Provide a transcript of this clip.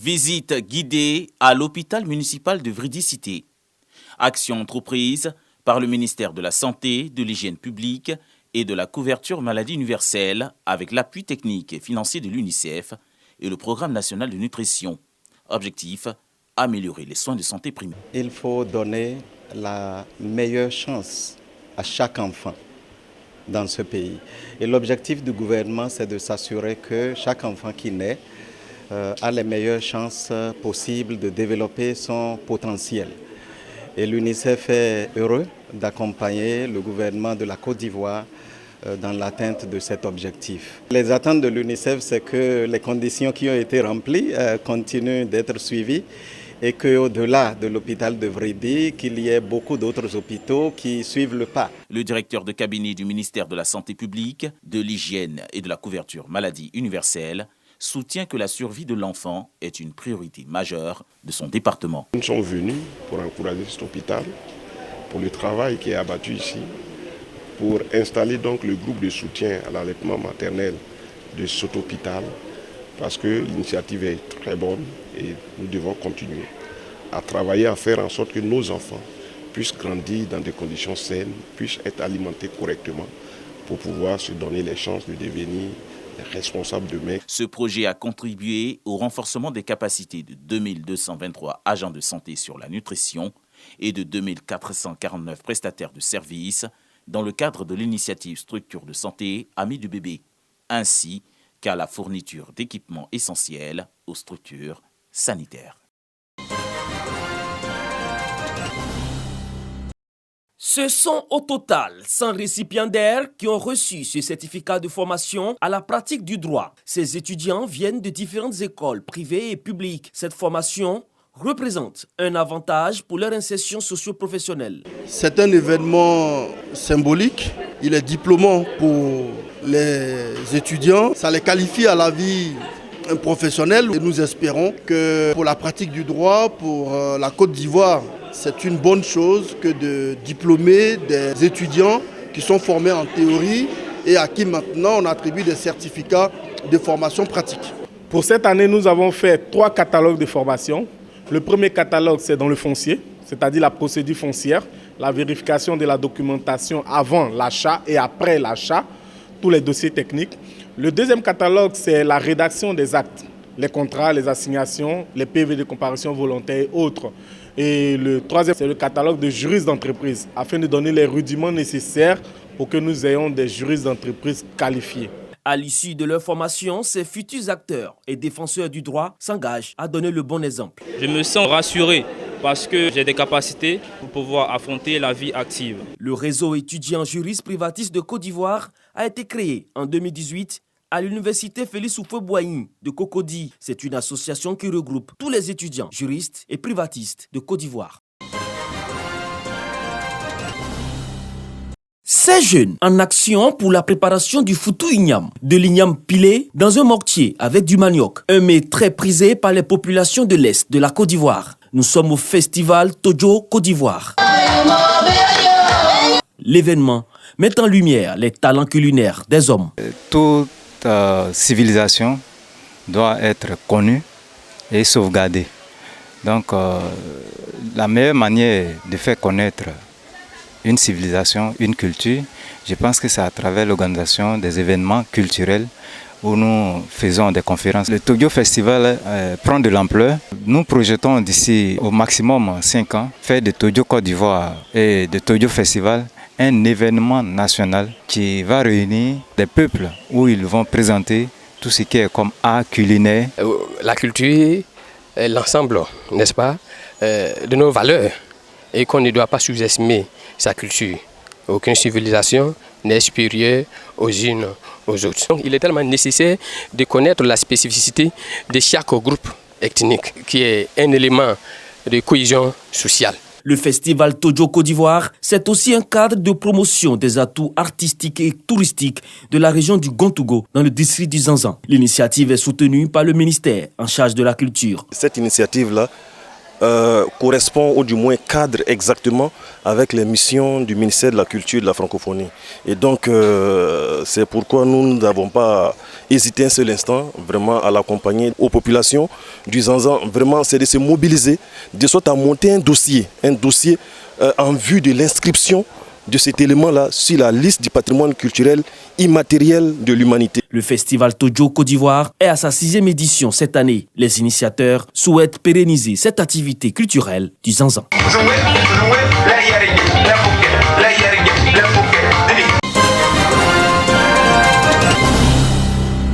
Visite guidée à l'hôpital municipal de Vridicité. Action entreprise par le ministère de la Santé, de l'Hygiène publique et de la couverture maladie universelle avec l'appui technique et financier de l'UNICEF et le Programme national de nutrition. Objectif, améliorer les soins de santé primaire. Il faut donner la meilleure chance à chaque enfant dans ce pays. Et l'objectif du gouvernement, c'est de s'assurer que chaque enfant qui naît a les meilleures chances possibles de développer son potentiel. Et l'UNICEF est heureux d'accompagner le gouvernement de la Côte d'Ivoire dans l'atteinte de cet objectif. Les attentes de l'UNICEF, c'est que les conditions qui ont été remplies continuent d'être suivies et qu'au-delà de l'hôpital de Vridi, qu'il y ait beaucoup d'autres hôpitaux qui suivent le pas. Le directeur de cabinet du ministère de la Santé publique, de l'Hygiène et de la couverture maladie universelle soutient que la survie de l'enfant est une priorité majeure de son département. Nous sommes venus pour encourager cet hôpital, pour le travail qui est abattu ici, pour installer donc le groupe de soutien à l'allaitement maternel de cet hôpital, parce que l'initiative est très bonne et nous devons continuer à travailler, à faire en sorte que nos enfants puissent grandir dans des conditions saines, puissent être alimentés correctement pour pouvoir se donner les chances de devenir responsables demain. Ce projet a contribué au renforcement des capacités de 2223 agents de santé sur la nutrition et de 2449 prestataires de services dans le cadre de l'initiative Structure de santé Amis du bébé, ainsi qu'à la fourniture d'équipements essentiels aux structures sanitaires. Ce sont au total 100 récipiendaires qui ont reçu ce certificat de formation à la pratique du droit. Ces étudiants viennent de différentes écoles privées et publiques. Cette formation représente un avantage pour leur insertion socio-professionnelle. C'est un événement symbolique. Il est diplômant pour les étudiants. Ça les qualifie à la vie professionnelle. Et nous espérons que pour la pratique du droit, pour la Côte d'Ivoire, c'est une bonne chose que de diplômer des étudiants qui sont formés en théorie et à qui maintenant on attribue des certificats de formation pratique. Pour cette année, nous avons fait 3 catalogues de formation. Le premier catalogue, c'est dans le foncier, c'est-à-dire la procédure foncière, la vérification de la documentation avant l'achat et après l'achat, tous les dossiers techniques. Le deuxième catalogue, c'est la rédaction des actes, les contrats, les assignations, les PV de comparution volontaire et autres. Et le troisième, c'est le catalogue de juristes d'entreprise, afin de donner les rudiments nécessaires pour que nous ayons des juristes d'entreprise qualifiés. À l'issue de leur formation, ces futurs acteurs et défenseurs du droit s'engagent à donner le bon exemple. Je me sens rassuré parce que j'ai des capacités pour pouvoir affronter la vie active. Le réseau étudiant juriste privatiste de Côte d'Ivoire a été créé en 2018 à l'université Félix Houphouët-Boigny de Cocody. C'est une association qui regroupe tous les étudiants juristes et privatistes de Côte d'Ivoire. Ces jeunes en action pour la préparation du foutou ignam, de l'ignam pilé dans un mortier avec du manioc, un mets très prisé par les populations de l'Est de la Côte d'Ivoire. Nous sommes au festival Tojo Côte d'Ivoire. L'événement met en lumière les talents culinaires des hommes. Toute civilisation doit être connue et sauvegardée. Donc la meilleure manière de faire connaître une civilisation, une culture, je pense que c'est à travers l'organisation des événements culturels où nous faisons des conférences. Le Tojo Festival prend de l'ampleur. Nous projetons d'ici au maximum 5 ans faire de Tojo Côte d'Ivoire et de Tojo Festival un événement national qui va réunir des peuples où ils vont présenter tout ce qui est comme art culinaire. La culture est l'ensemble, n'est-ce pas, de nos valeurs et qu'on ne doit pas sous-estimer sa culture. Aucune civilisation n'est supérieure aux unes aux autres. Donc, il est tellement nécessaire de connaître la spécificité de chaque groupe ethnique qui est un élément de cohésion sociale. Le festival Tojo Côte d'Ivoire, c'est aussi un cadre de promotion des atouts artistiques et touristiques de la région du Gontougo, dans le district du Zanzan. L'initiative est soutenue par le ministère en charge de la culture. Cette initiative-là correspond ou du moins cadre exactement avec les missions du ministère de la Culture et de la Francophonie. Et donc c'est pourquoi nous n'avons pas hésité un seul instant vraiment à l'accompagner aux populations du Zanzan. Vraiment c'est de se mobiliser, de sorte à monter un dossier en vue de l'inscription de cet élément-là sur la liste du patrimoine culturel immatériel de l'humanité. Le festival Tojo Côte d'Ivoire est à sa 6e édition cette année. Les initiateurs souhaitent pérenniser cette activité culturelle du Zanzan.